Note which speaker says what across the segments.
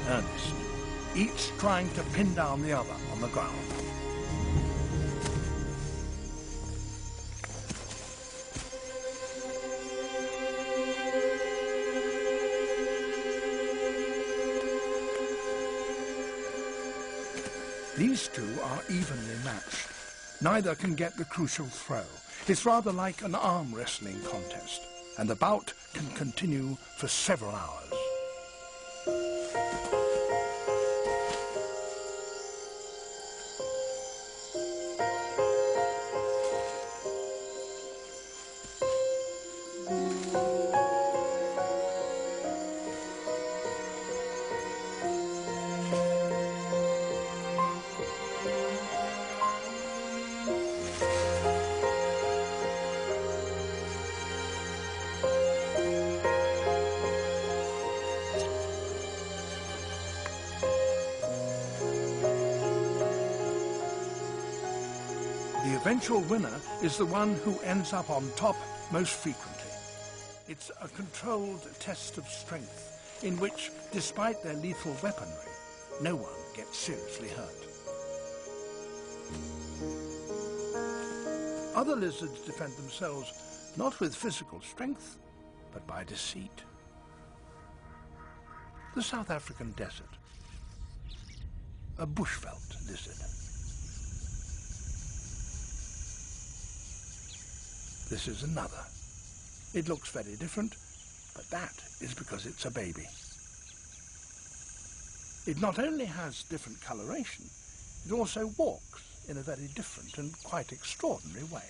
Speaker 1: earnest, each trying to pin down the other on the ground. These two are evenly matched. Neither can get the crucial throw. It's rather like an arm wrestling contest, and the bout can continue for several hours. The eventual winner is the one who ends up on top most frequently. It's a controlled test of strength in which, despite their lethal weaponry, no one gets seriously hurt. Other lizards defend themselves not with physical strength, but by deceit. The South African desert, a bushveld lizard. This is another. It looks very different, but that is because it's a baby. It not only has different coloration, it also walks in a very different and quite extraordinary way.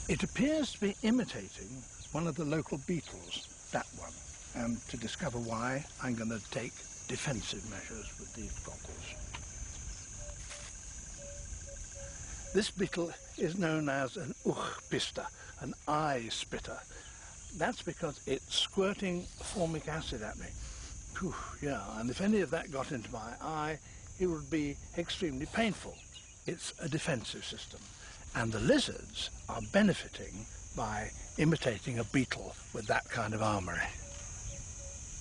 Speaker 1: It appears to be imitating one of the local beetles, that one. And to discover why, I'm going to take defensive measures with these goggles. This beetle is known as an oogpister, an eye spitter. That's because it's squirting formic acid at me. Whew, yeah, and if any of that got into my eye, it would be extremely painful. It's a defensive system, and the lizards are benefiting by imitating a beetle with that kind of armory.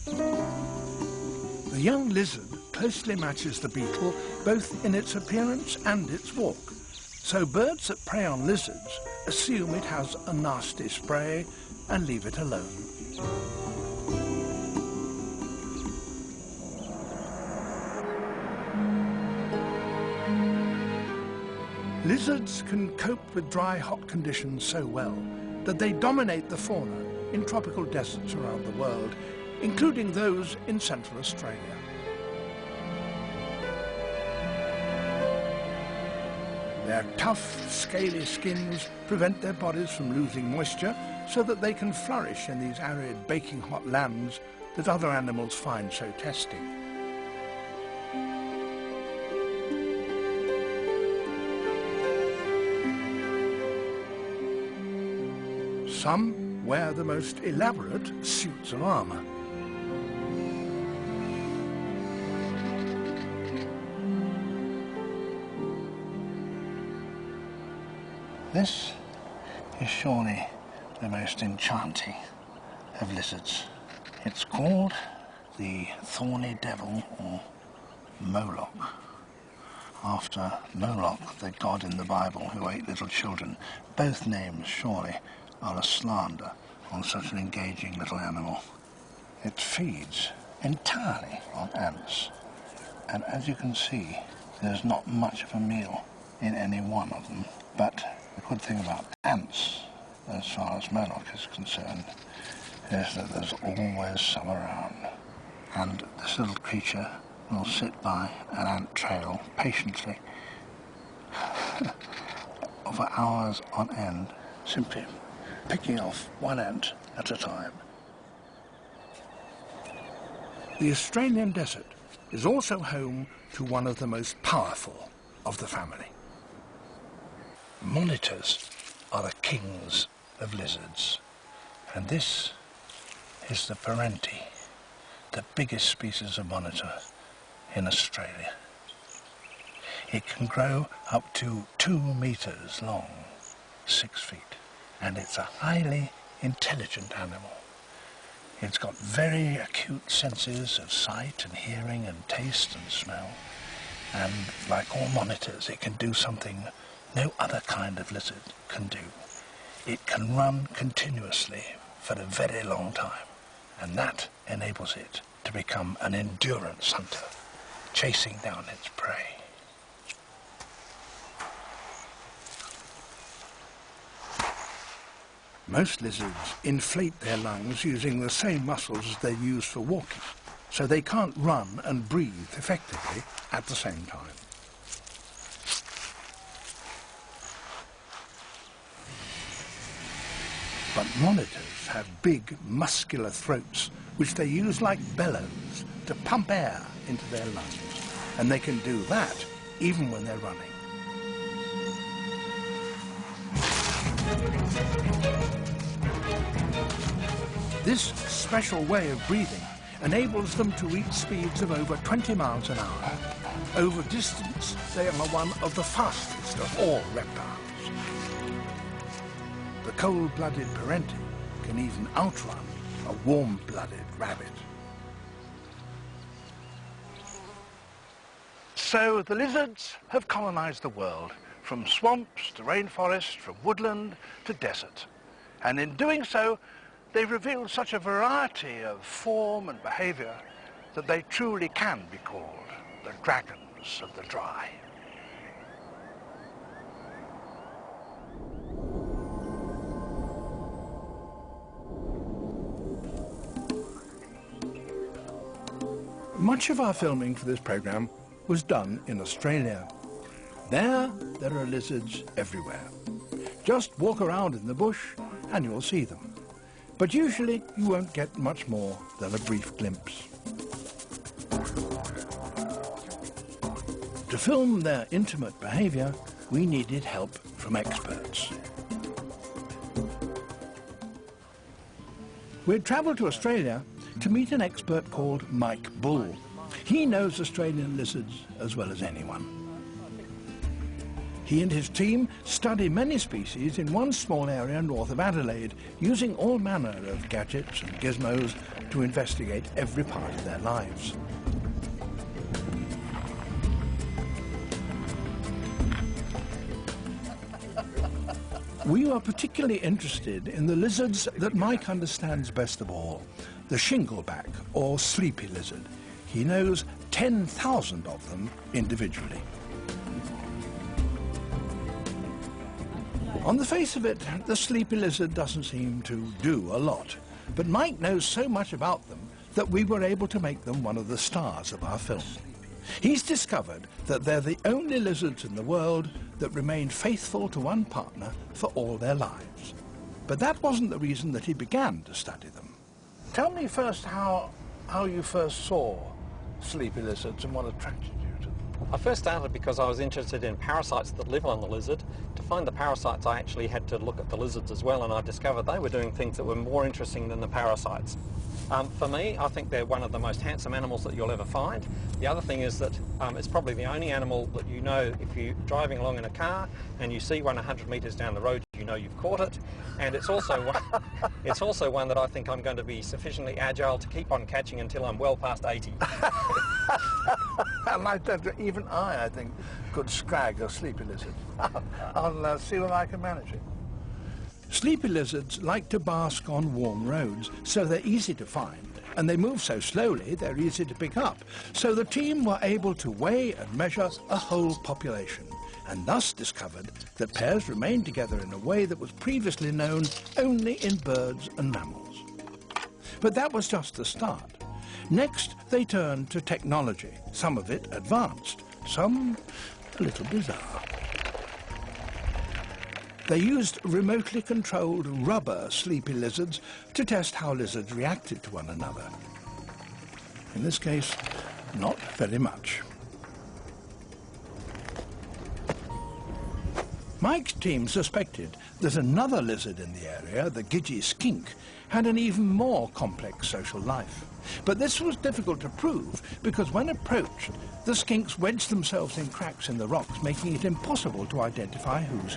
Speaker 1: The young lizard closely matches the beetle both in its appearance and its walk. So birds that prey on lizards assume it has a nasty spray and leave it alone. Lizards can cope with dry, hot conditions so well that they dominate the fauna in tropical deserts around the world, including those in Central Australia. Their tough, scaly skins prevent their bodies from losing moisture so that they can flourish in these arid, baking hot lands that other animals find so testing. Some wear the most elaborate suits of armor. This is surely the most enchanting of lizards. It's called the thorny devil, or Moloch, after Moloch, the god in the Bible who ate little children. Both names, surely, are a slander on such an engaging little animal. It feeds entirely on ants, and as you can see, there's not much of a meal in any one of them. But the good thing about ants, as far as Moloch is concerned, is that there's always some around. And this little creature will sit by an ant trail patiently for hours on end, simply picking off one ant at a time. The Australian desert is also home to one of the most powerful of the family. Monitors are the kings of lizards, and this is the Parenti, the biggest species of monitor in Australia. It can grow up to 2 meters long, 6 feet, and it's a highly intelligent animal. It's got very acute senses of sight and hearing and taste and smell, and like all monitors, it can do something no other kind of lizard can do. It can run continuously for a very long time, and that enables it to become an endurance hunter, chasing down its prey. Most lizards inflate their lungs using the same muscles as they use for walking, so they can't run and breathe effectively at the same time. But monitors have big, muscular throats, which they use like bellows to pump air into their lungs, and they can do that even when they're running. This special way of breathing enables them to reach speeds of over 20 miles an hour. Over distance, they are one of the fastest of all reptiles. The cold-blooded parenti can even outrun a warm-blooded rabbit. So the lizards have colonized the world, from swamps to rainforest, from woodland to desert. And in doing so, they've revealed such a variety of form and behavior that they truly can be called the dragons of the dry. Much of our filming for this program was done in Australia. There are lizards everywhere. Just walk around in the bush and you'll see them. But usually you won't get much more than a brief glimpse. To film their intimate behavior, we needed help from experts. We'd travelled to Australia to meet an expert called Mike Bull. He knows Australian lizards as well as anyone. He and his team study many species in one small area north of Adelaide, using all manner of gadgets and gizmos to investigate every part of their lives. We were particularly interested in the lizards that Mike understands best of all, the shingleback or sleepy lizard. He knows 10,000 of them individually. On the face of it, the sleepy lizard doesn't seem to do a lot, but Mike knows so much about them that we were able to make them one of the stars of our film. He's discovered that they're the only lizards in the world that remain faithful to one partner for all their lives. But that wasn't the reason that he began to study them. Tell me first how you first saw sleepy lizards and what attracted you to them.
Speaker 2: I first started because I was interested in parasites that live on the lizard. To find the parasites, I actually had to look at the lizards as well, and I discovered they were doing things that were more interesting than the parasites. For me, I think they're one of the most handsome animals that you'll ever find. The other thing is that it's probably the only animal that you know if you're driving along in a car and you see one 100 metres down the road, you know you've caught it. And it's also one that I think I'm going to be sufficiently agile to keep on catching until I'm well past 80.
Speaker 1: Like that, even I think, could scrag a sleepy lizard. I'll see whether I can manage it. Sleepy lizards like to bask on warm roads, so they're easy to find, and they move so slowly they're easy to pick up. So the team were able to weigh and measure a whole population, and thus discovered that pairs remain together in a way that was previously known only in birds and mammals. But that was just the start. Next, they turned to technology, some of it advanced, some a little bizarre. They used remotely controlled rubber sleepy lizards to test how lizards reacted to one another. In this case, not very much. Mike's team suspected that another lizard in the area, the gidgee skink, had an even more complex social life. But this was difficult to prove because when approached, the skinks wedged themselves in cracks in the rocks, making it impossible to identify who's